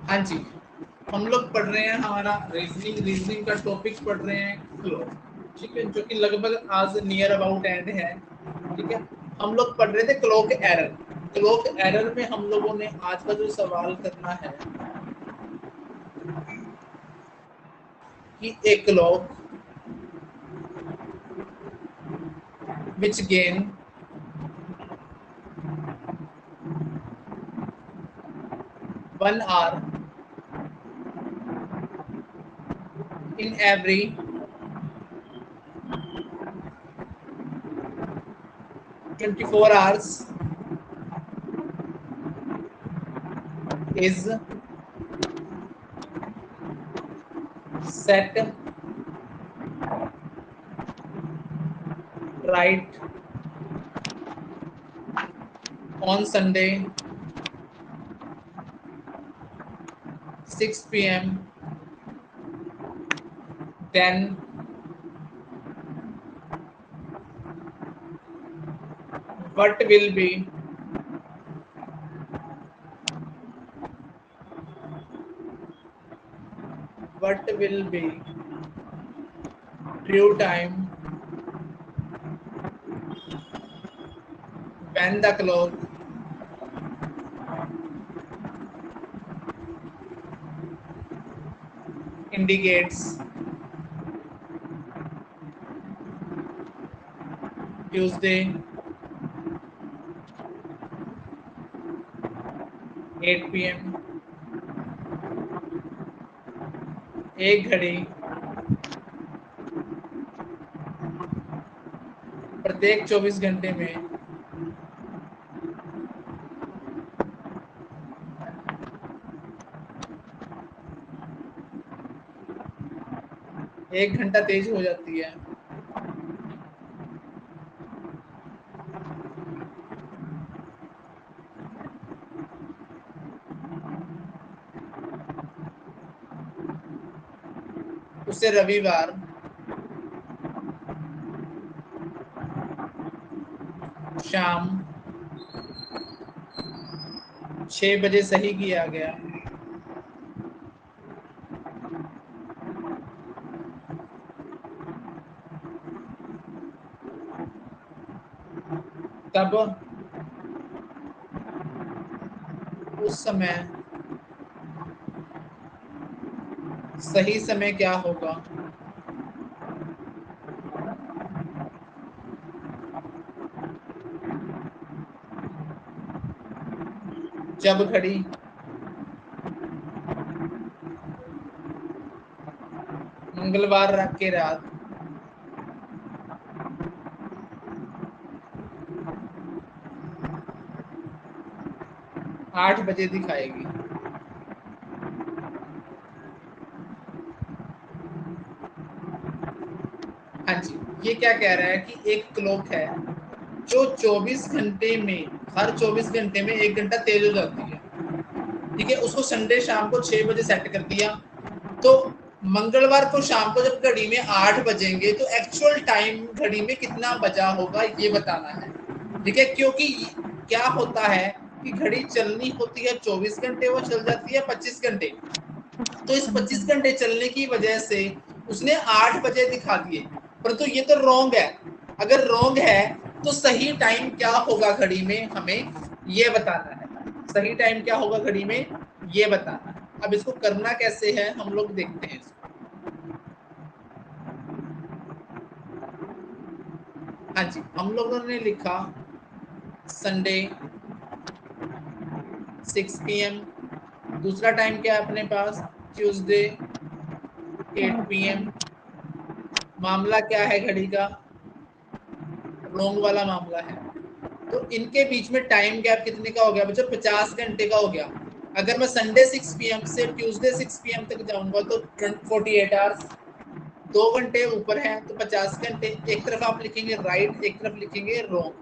हाँ जी, हम लोग पढ़ रहे हैं, हमारा रीजनिंग का टॉपिक पढ़ रहे हैं क्लॉक, ठीक है, जो कि लगभग आज नियर अबाउट एंड है। ठीक है, हम लोग पढ़ रहे थे क्लॉक एरर। क्लॉक एरर में हम लोगों ने आज का जो सवाल करना है कि a clock which gain 1 hour in every 24 hours is set right on Sunday 6 p.m. Then what will be true time when the clock indicates Tuesday 8 p.m. एक घड़ी प्रत्येक 24 घंटे में एक घंटा तेज हो जाती है। उसे रविवार शाम 6 बजे सही किया गया। तब उस समय सही समय क्या होगा? जब घड़ी मंगलवार के रात 8 बजे दिखाएगी। हाँ जी, ये क्या कह रहा है कि एक क्लॉक है जो 24 घंटे में, हर 24 घंटे में 1 घंटा तेज हो जाती है। ठीक है, उसको संडे शाम को 6 बजे सेट कर दिया, तो मंगलवार को शाम को जब घड़ी में 8 बजेंगे तो एक्चुअल टाइम घड़ी में कितना बजा होगा ये बताना है। ठीक है, क्योंकि क्या होता है कि घड़ी चलनी होती है 24 घंटे, वो चल जाती है 25 घंटे। तो इस 25 घंटे चलने की वजह से उसने 8 बजे दिखा दिए, परंतु ये तो रॉन्ग है। अगर रॉन्ग है तो सही टाइम क्या होगा घड़ी में, हमें ये बताना है। सही टाइम क्या होगा घड़ी में ये बताना है। अब इसको करना कैसे है हम लोग देखते हैं इसको। हाँ जी, हम लोगों ने लिखा संडे 6 PM। दूसरा टाइम क्या है अपने पास? Tuesday 8 PM। मामला क्या है घड़ी का? रॉन्ग वाला मामला है। तो इनके बीच में टाइम गैप कितने का हो गया बच्चों? 50 घंटे का हो गया। अगर मैं संडे 6 PM से ट्यूसडे 6 PM तक जाऊंगा तो 48 आवर्स, 2 घंटे ऊपर है तो 50 घंटे। एक तरफ आप लिखेंगे राइट, एक तरफ लिखेंगे रॉन्ग।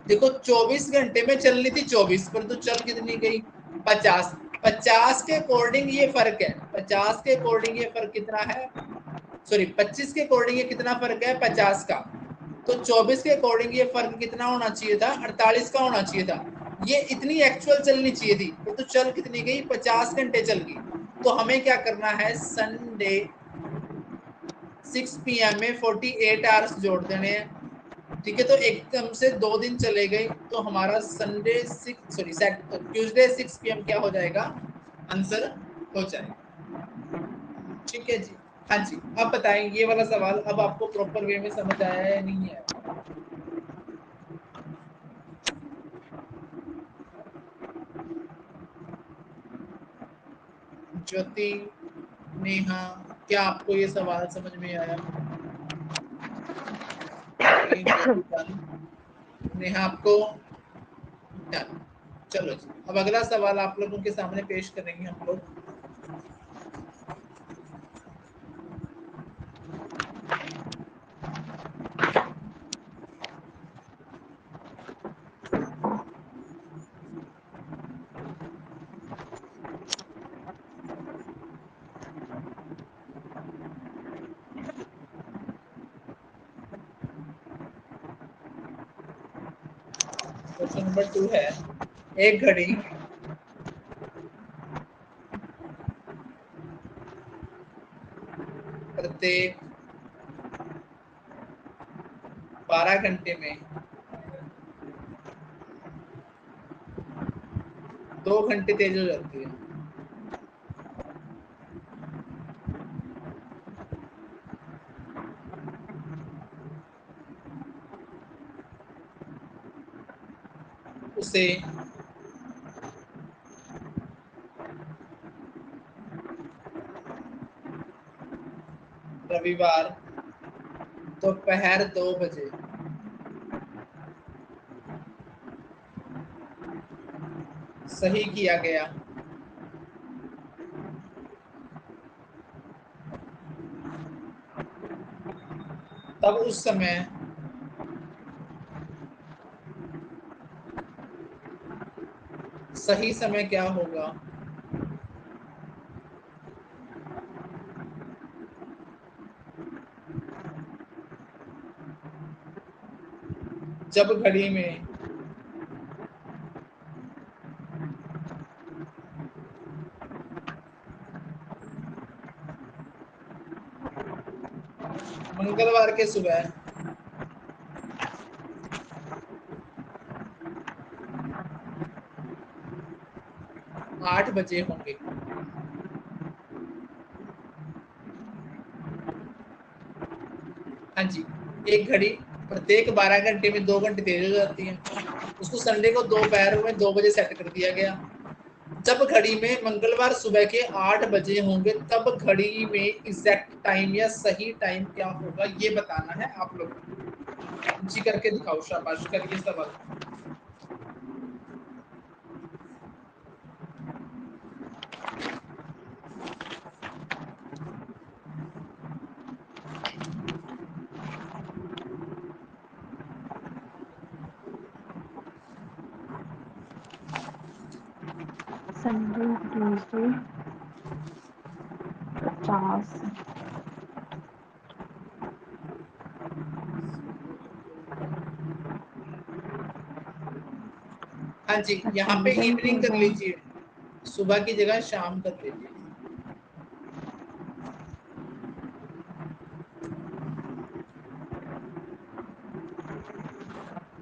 देखो 24 घंटे में चलनी थी 24, परंतु चल कितनी गई? 50। 50 के अकॉर्डिंग ये फर्क है। 50 के अकॉर्डिंग ये फर्क कितना है? सॉरी, 25 के अकॉर्डिंग ये कितना फर्क है? 50 का। तो 24 के अकॉर्डिंग ये फर्क कितना होना चाहिए था? 48 का होना चाहिए था। ये इतनी एक्चुअल चलनी चाहिए थी, तो चल कितनी गई, 50 घंटे चल गई। तो हमें क्या करना है, संडे 6 PM में 48 आवर्स जोड़ देने हैं। ठीक है, तो एकदम से 2 दिन चले गए, तो हमारा संडे 6 सॉरी ट्यूसडे 6 PM क्या हो जाएगा, आंसर हो जाएगा। ठीक है जी। हाँ जी, अब बताएं ये वाला सवाल अब आपको प्रॉपर वे में समझ आया है या नहीं है? ज्योति, नेहा, क्या आपको ये सवाल समझ में आया? ज्योति डन, नेहा आपको डन। चलो जी, अब अगला सवाल आप लोगों के सामने पेश करेंगे हम लोग। क्वेश्चन नंबर 2 है, एक घड़ी प्रत्येक 12 घंटे में 2 घंटे तेज हो जाती है। उसे रविवार दोपहर 2 बजे सही किया गया। तब उस समय सही समय क्या होगा? जब घड़ी में मंगलवार के सुबह 8 बजे होंगे। हाँ जी, एक घड़ी प्रत्येक 12 घंटे में 2 घंटे तेज हो जाती है। उसको संडे को दोपहर में 2 बजे सेट कर दिया गया। जब घड़ी में मंगलवार सुबह के 8 बजे होंगे, तब घड़ी में एग्जैक्ट टाइम या सही टाइम क्या होगा, ये बताना है आप लोगों को। जी करके दिखाओ, शाबाश, करिए सवाल। Sunday Tuesday 50। हाँ जी, यहाँ पे संडे इवनिंग कर होगा लीजिए, सुबह की जगह शाम कर लीजिए।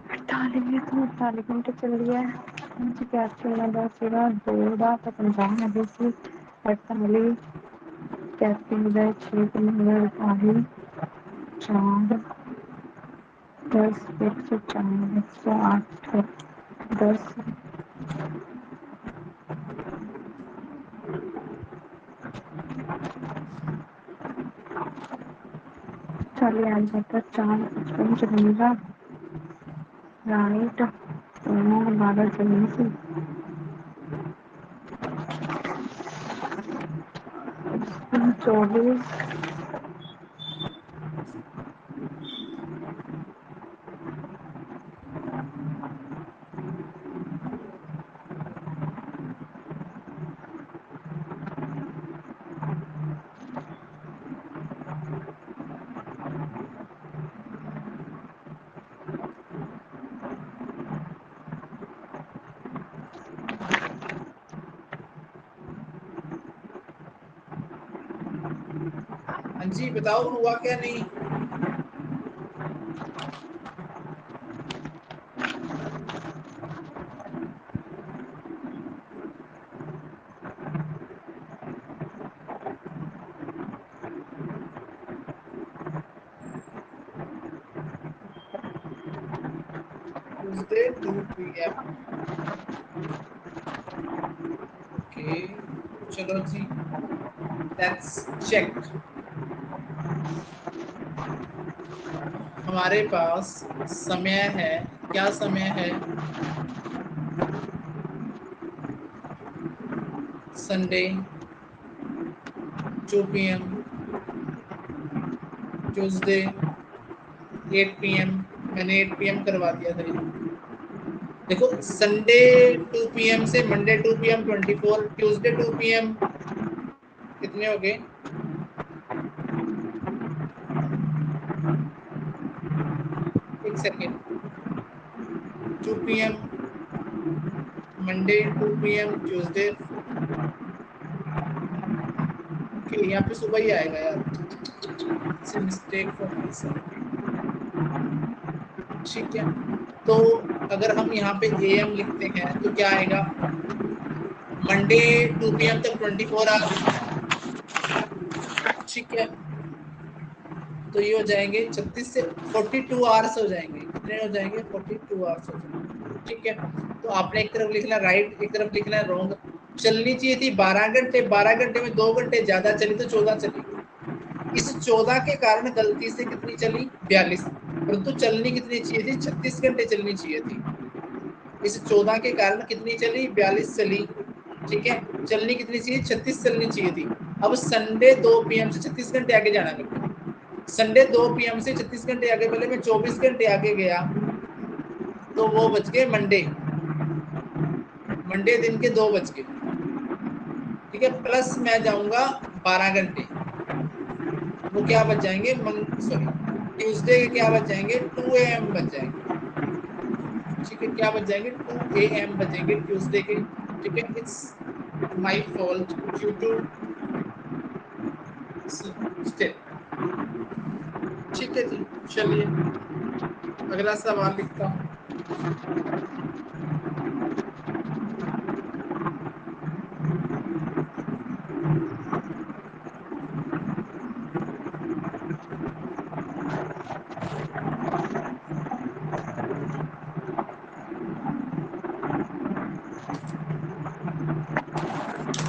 48 घंटे चल रही है। मुझे क्या चलना 10 2 रात 50 है 48 कैप्टन 6 4 10 104 108 10 चलिए आज तक 4 55 चलेगा राइट। 12 चलने से 24 हाँ हाँ जी बताओ, हुआ क्या नहीं? Tuesday 2 PM। ओके चलो जी, लेट्स चेक। हमारे पास समय है, क्या समय है? Sunday 2 PM, Tuesday 8 PM। मैंने 8 PM करवा दिया था ये। देखो संडे 2 PM से मंडे 2 PM 24, ट्यूसडे 2 PM कितने हो गए? एक second, 2 PM Monday 2 PM Tuesday. Okay यहाँ पे सुबह ही आएगा यार, it's a mistake for my self. ठीक है, तो अगर हम यहाँ पे AM लिखते हैं तो क्या आएगा? मंडे 2 PM तक 24 आवर्स। ठीक है, तो ये हो जाएंगे 36 से 42 आवर्स हो जाएंगे। कितने हो जाएंगे? 42 आवर्स हो जाएंगे। ठीक है, तो आपने एक तरफ लिखना राइट, एक तरफ लिखना रॉन्ग। चलनी चाहिए थी 12 घंटे, 12 घंटे में 2 घंटे ज्यादा चली तो 14 चली। इस 14 के कारण गलती से कितनी चली? 42। परंतु चलनी कितनी चाहिए थी? 36 घंटे चलनी चाहिए थी। इस 14 के कारण कितनी चली? 42 चली। ठीक है, चलनी कितनी चाहिए? 36 चलनी चाहिए थी। अब संडे 2 PM से 36 घंटे आगे जाना मेरे को। संडे 2 PM से 36 घंटे आगे, पहले मैं 24 घंटे आगे गया तो वो बच गए मंडे। मंडे दिन के 2 बज गए। ठीक है, प्लस मैं जाऊंगा 12 घंटे, वो क्या बच जाएंगे? सॉरी, ट्यूसडे के क्या बच जाएंगे? 2 AM बच जाएंगे। ठीक है, क्या बच जाएंगे? 2 AM बचेंगे ट्यूसडे के। ठीक है, it's my fault due to step. ठीक है जी, चलिए अगला सवाल लिखता हूँ।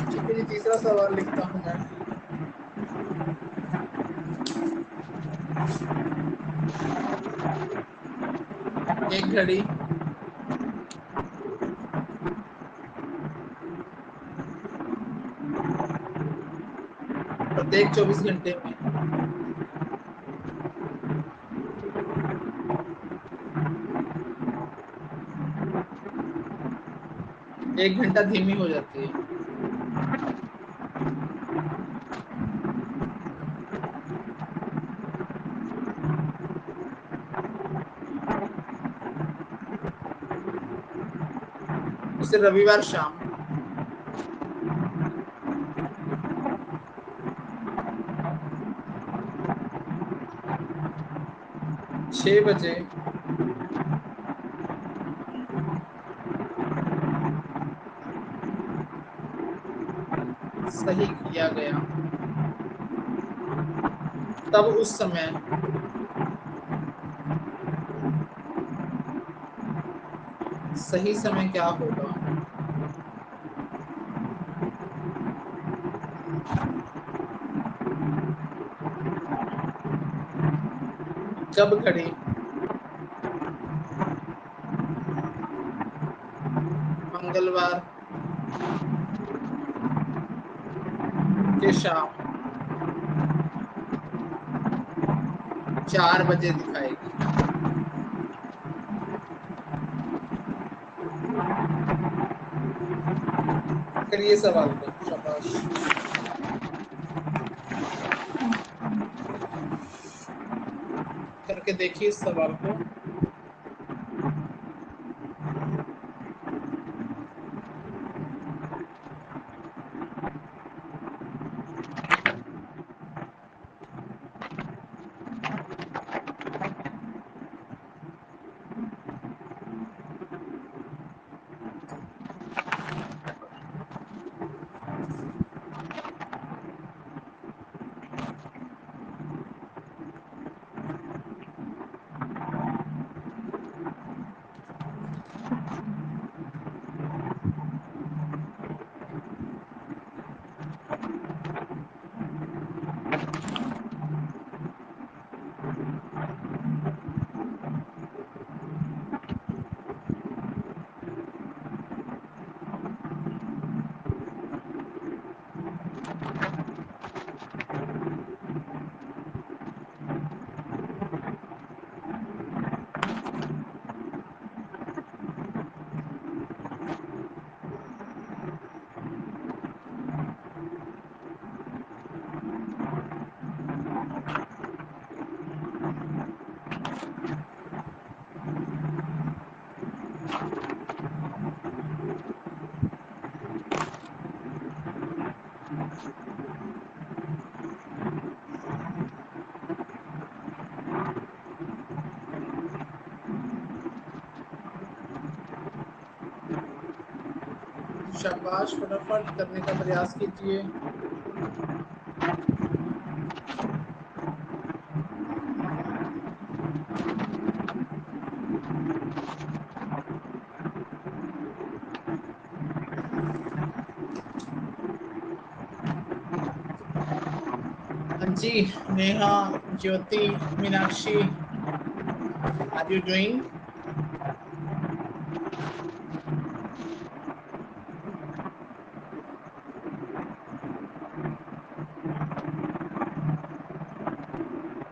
ठीक है जी, तीसरा सवाल लिखता हूँ मैं। एक घड़ी प्रत्येक 24 घंटे में 1 घंटा धीमी हो जाती है। उसे रविवार शाम 6 बजे सही किया गया। तब उस समय सही समय क्या होगा? जब घड़ी मंगलवार के शाम 4 बजे दिखाएगी। करिए सवाल को, शाबाश। करके देखिए इस सवाल को। शाबाश, फटाफट करने का प्रयास कीजिए। जी, Neha, Jyoti, Meenakshi, are you doing?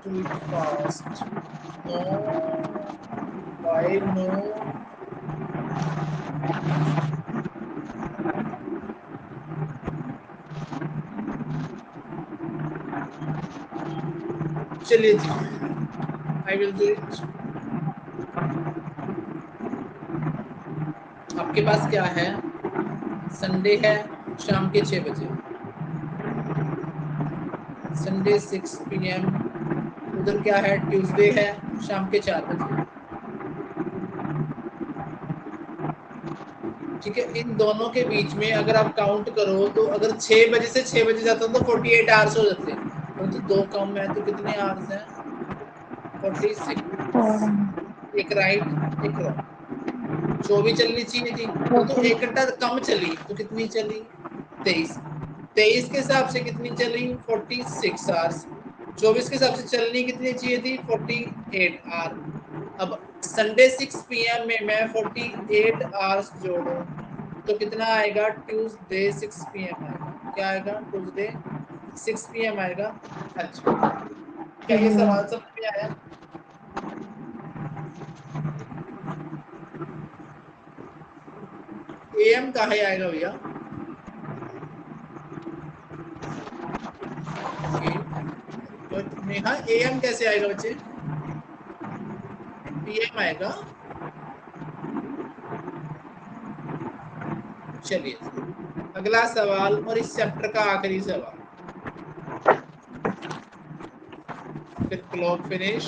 Do it fast. No. Why no? चलिए जी, I will do it. आपके पास क्या है? संडे है शाम के 6 बजे, संडे 6 PM। उधर क्या है? ट्यूसडे है शाम के 4 बजे। ठीक है, इन दोनों के बीच में अगर आप काउंट करो तो अगर 6 बजे से 6 बजे जाता तो 48 आवर्स हो जाते हैं, परंतु दो कम है तो कितने आवर्स हैं? 46। एक राइट एक रॉन्ग। 24 चलनी चाहिए थी, तो 1 घंटा कम चली तो कितनी चली? 23। 23 के हिसाब से कितनी चली? 46 आवर्स। 24 के हिसाब से चलनी कितनी चाहिए थी? 48 आवर। अब संडे 6 PM में मैं 48 आवर्स जोड़ूं तो कितना आएगा? ट्यूसडे 6 PM आएगा। क्या आएगा? ट्यूसडे 6 PM आएगा। अच्छा, क्या ये सवाल समझ में आया? AM कहाँ आएगा भैया? तो नेहा, AM कैसे आएगा बच्चे? PM आएगा। चलिए, अगला सवाल और इस चैप्टर का आखिरी सवाल, फिर क्लॉक फिनिश।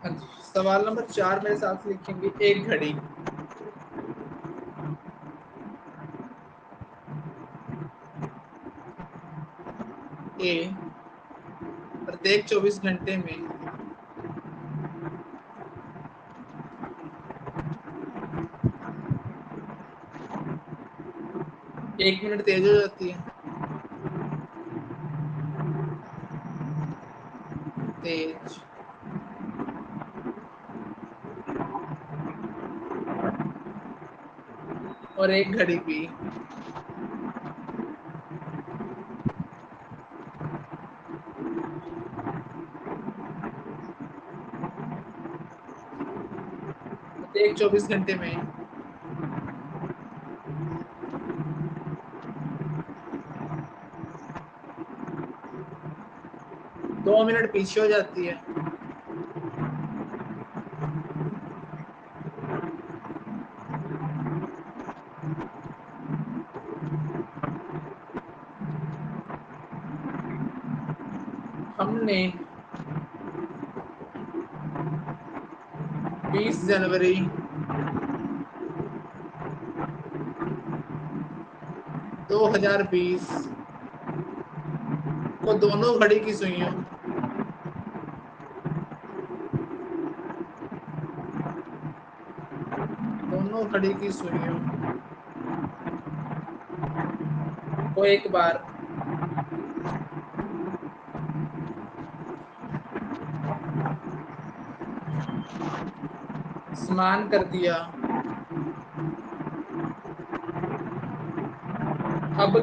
हाँ जी, सवाल नंबर 4 मेरे साथ लिखेंगे। एक घड़ी ए प्रत्येक 24 घंटे में 1 मिनट तेज हो जाती है। तेज और एक घड़ी भी प्रत्येक 24 घंटे में 2 मिनट पीछे हो जाती है। हमने 20 जनवरी 2020 को दोनों घड़ी की सुइयों को एक बार समान कर दिया। अब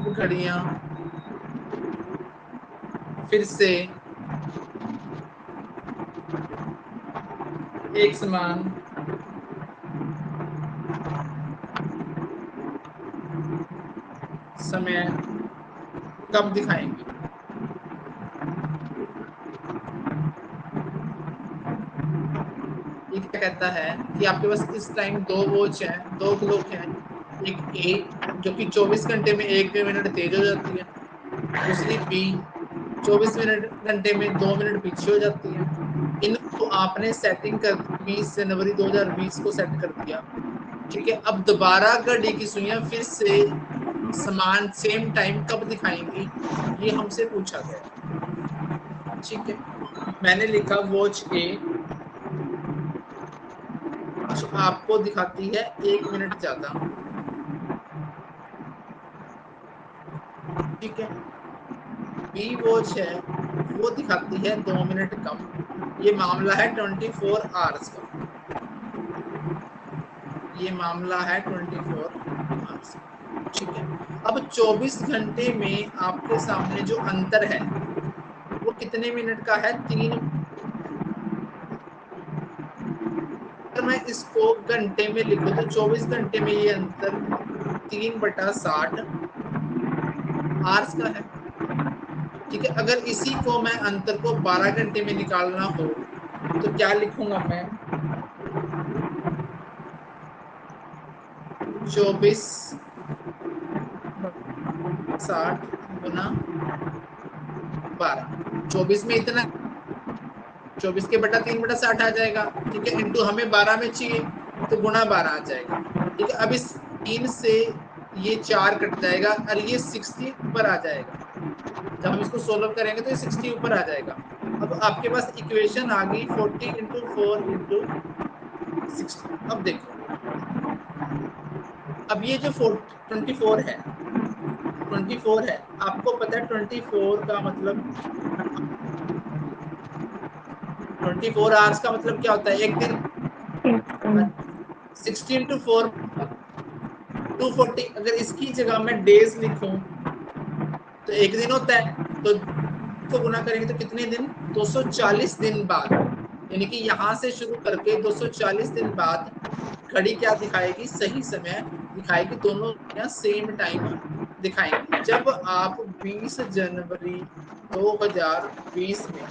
घड़ियां फिर से एक समान समय कब दिखाएंगे? ये क्या कहता है कि आपके पास इस टाइम दो वॉच है, दो क्लॉक है, एक ए जो कि 24 घंटे में 1 मिनट तेज हो जाती है, दूसरी बी 24 घंटे में 2 मिनट पीछे हो जाती है। इनको आपने सेटिंग कर 20 जनवरी 2020 को सेट कर दिया, ठीक है। अब दोबारा घड़ी की सुइयां फिर से समान सेम टाइम कब दिखाएंगी, ये हमसे पूछा गया, ठीक है। मैंने लिखा वॉच ए आपको दिखाती है 1 मिनट ज्यादा, ठीक है। बी वॉच है वो दिखाती है 2 मिनट कम। ये मामला है 24 आवर्स का, ये मामला है 24 आवर्स का, ठीक है। अब 24 घंटे में आपके सामने जो अंतर है वो कितने मिनट का है, 3। अगर मैं इसको घंटे में लिखूं तो 24 घंटे में ये अंतर 3/60 आवर्स का है, ठीक है। अगर इसी को मैं अंतर को 12 घंटे में निकालना हो तो क्या लिखूंगा मैं, 24/60 गुना 12। 24 में इतना 24 के बटा 3/60 आ जाएगा, ठीक है। इंटू हमें 12 में चाहिए तो गुणा 12 आ जाएगा, ठीक है। अब इस 3 से ये 4 कट जाएगा और ये 60 ऊपर आ जाएगा। जब हम इसको सोल्व करेंगे तो ये 60 ऊपर आ जाएगा। अब आपके पास इक्वेशन आ गई 40 × 4 × 60। अब देखो, अब ये जो 24 है, 24 है, आपको पता है 24 का मतलब 24 आवर्स का मतलब क्या होता है, एक दिन। 60 × 4 240। अगर इसकी जगह मैं डेज लिखूं तो एक दिन होता है, तो इसको गुना करेंगे तो कितने दिन, 240 दिन बाद, यानी कि यहां से शुरू करके 240 दिन बाद घड़ी क्या दिखाएगी, सही समय दिखाएगी, दोनों सेम टाइम दिखाएंगे। जब आप 20 जनवरी 2020 में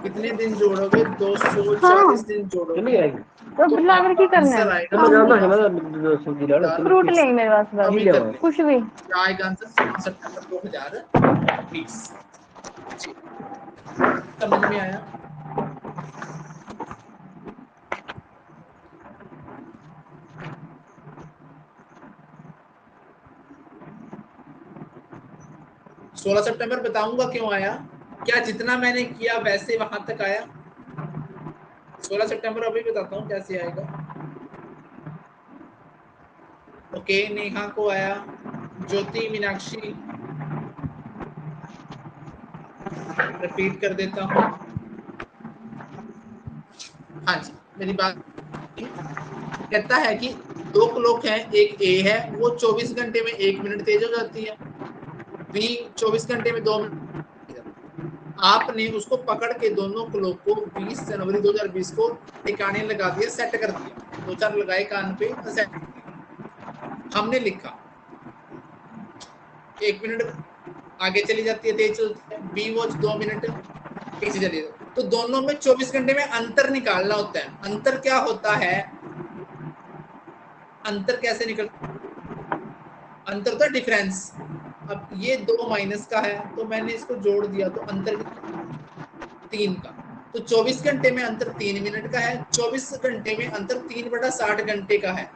कितने दिन जोड़ोगे, 240 दिन जोड़ोगे तो बिल्ला की आपका करना आंसर है आएगा 16,000। फ्रूट ले मेरे पास बस अभी कर ले, कुछ भी क्या आएगा आंसर, 16 सितंबर 2020। समझ में आया। सोलह सितंबर बताऊंगा क्यों आया, क्या जितना मैंने किया वैसे वहां तक आया। 16 सितंबर अभी बताता हूँ कैसे आएगा। ओके, नेहा को आया, ज्योति मीनाक्षी, रिपीट कर देता हूँ। हाँ जी, मेरी बात कहता है कि दो क्लॉक है, एक ए है वो 24 घंटे में 1 मिनट तेज हो जाती है, बी 24 घंटे में 2 मिनट। आपने उसको पकड़ के दोनों क्लॉक को 20 जनवरी 2020 को ठिकाने लगा दिया, सेट कर दिया, 2-4 लगाए कान पे, सेट कर दिया। हमने लिखा 1 मिनट आगे चली जाती है, तेज चलती है, बी वॉच 2 मिनट पीछे चली जाती है, तो दोनों में 24 घंटे में अंतर निकालना होता है। अंतर क्या होता है, अंतर कैसे निकल, अंतर होता है डिफरेंस। अब ये 2 माइनस का है तो मैंने इसको जोड़ दिया तो अंतर 3 का, तो 24 घंटे में अंतर 3 मिनट का है, 24 घंटे में अंतर 3/60 घंटे का है।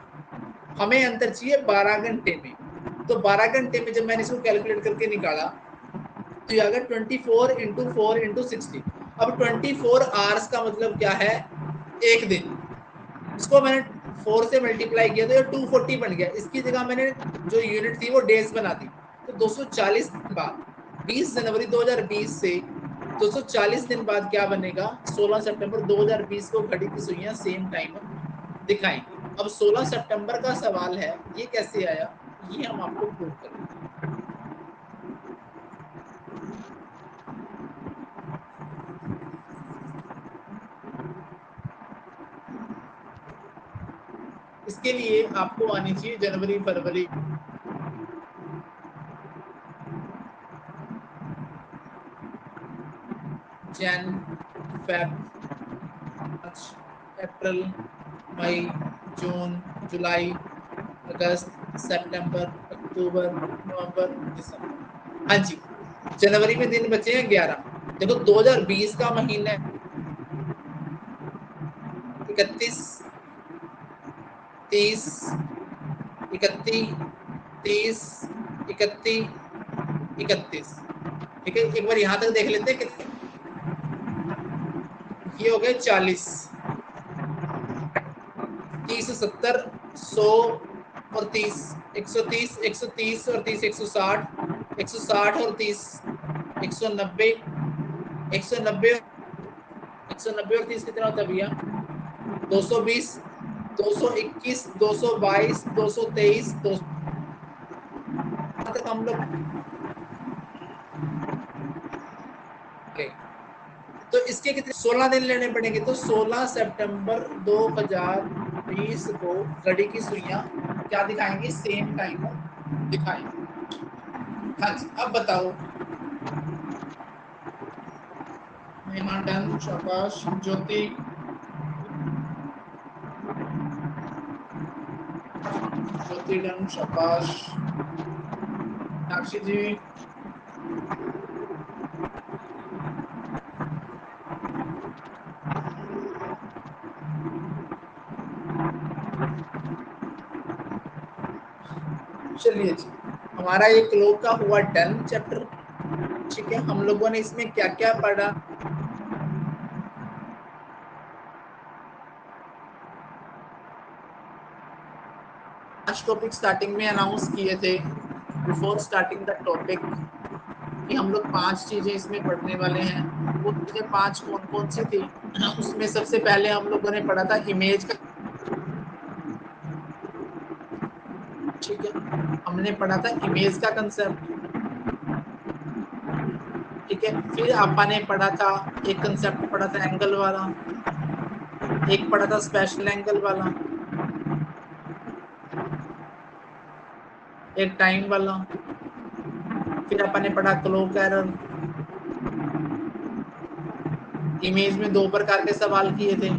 हमें अंतर चाहिए 12 घंटे में, तो 12 घंटे में जब मैंने इसको कैलकुलेट करके निकाला तो ये आ गया 24 × 4 × 60। अब 24 आवर्स का मतलब क्या है, एक दिन। इसको मैंने 4 से मल्टीप्लाई किया तो ये 240 बन गया। इसकी जगह मैंने जो यूनिट थी वो डेज बना दी, तो 240 दिन बाद 20 जनवरी 2020 से 240 दिन बाद क्या बनेगा, 16 सितंबर 2020 को घड़ी की सुइयां सेम टाइम दिखाएंगे। अब 16 सितंबर का सवाल है, ये कैसे आया, ये हम आपको प्रूव करेंगे। इसके लिए आपको आनी चाहिए जनवरी फरवरी, जैन फेब अप्रैल, मई, जून, जुलाई, अगस्त, सितंबर, अक्टूबर, नवंबर, दिसंबर। हाँ जी, जनवरी में दिन बचे हैं 11। देखो 2020 का महीना 31, 30, 31, 30, 31, 31। ठीक है, एक बार यहां तक देख लेते हैं कितने ये हो गए। 40, 30, 70, 100 और 30, 130, 130 और 30, 160, 160 और 30, 190, 190, 190 और 30 कितना होता है भैया? 220, 221, 222, 223, 200 तक हम लोग। तो इसके कितने 16 दिन लेने पड़ेंगे। तो 16 सितंबर 2020 को घड़ी की सुइयां क्या दिखाएंगी? सेम टाइम दिखाएंगे। हाँ जी, अब बताओ। नेहा डन, शाबाश। ज्योति, ज्योति डन, शाबाश। साक्षी जी, चलिए जी, हमारा ये क्लोक का हुआ डन चैप्टर। ठीक है, हम लोगों ने इसमें क्या क्या पढ़ा? आज टॉपिक स्टार्टिंग में अनाउंस किए थे बिफोर स्टार्टिंग द टॉपिक कि हम लोग 5 चीजें इसमें पढ़ने वाले हैं। वो चीजें 5 कौन कौन सी थी? उसमें सबसे पहले हम लोगों ने पढ़ा था इमेज का। ठीक है, हमने पढ़ा था इमेज का कंसेप्ट। ठीक है, फिर आपा ने पढ़ा था एक कंसेप्ट पढ़ा था एंगल वाला, एक पढ़ा था स्पेशल एंगल वाला, एक टाइम वाला। फिर अपन ने पढ़ा क्लोक एरर। इमेज में 2 प्रकार के सवाल किए थे,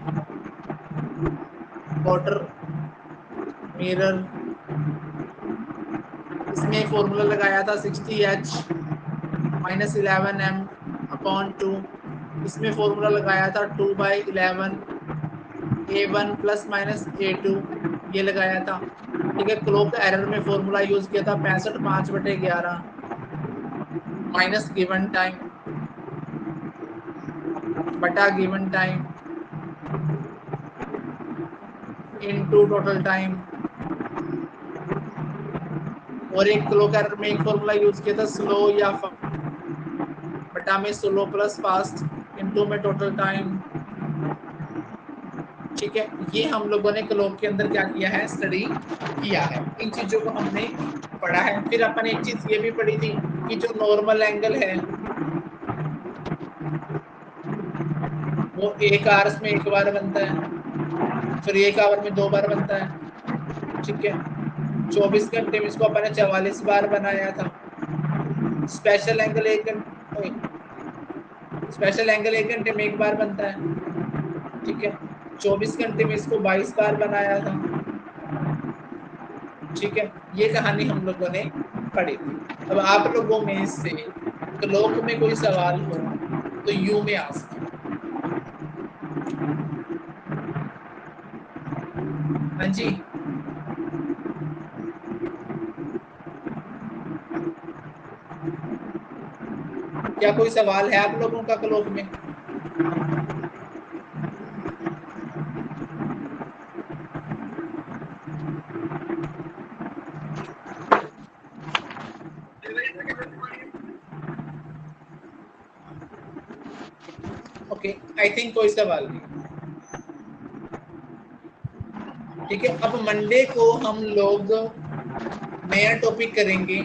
क्वार्टर, मिरर। इसमें फॉर्मूला लगाया था 60h माइनस 11m अपॉन 2। इसमें फॉर्मूला लगाया था 2/11 a1 प्लस माइनस a2, ये लगाया था। ठीक है, क्लोक एरर में फॉर्मूला यूज किया था 65 5/11 माइनस गिवन टाइम बटा given time into total time. और एक क्लोक एरर में एक फॉर्मूला यूज किया था स्लो या बटा में स्लो प्लस फास्ट इनटू में टोटल टाइम। ठीक है, ये हम लोगों ने क्लोक के अंदर क्या किया है? स्टडी किया है। इन चीजों को हमने पढ़ा है। फिर अपन एक चीज ये भी पढ़ी थी कि जो नॉर्मल एंगल है वो 1 आवर्स में 1 बार बनता है, फिर 1 आवर में 2 बार बनता है। ठीक है, 24 घंटे में इसको अपन ने 44 बार बनाया था। स्पेशल एंगल 1 घंटे, स्पेशल एंगल 1 घंटे में 1 बार बनता है। ठीक है, 24 घंटे में इसको 22 बार बनाया था। ठीक है, ये कहानी हम लोगों ने पढ़ी थी। अब आप लोगों में से क्लोक में कोई सवाल हो तो यू में आस्क। हाँ जी, क्या कोई सवाल है आप लोगों का क्लोक में? ओके, आई थिंक कोई सवाल नहीं। ठीक है, अब मंडे को हम लोग नया टॉपिक करेंगे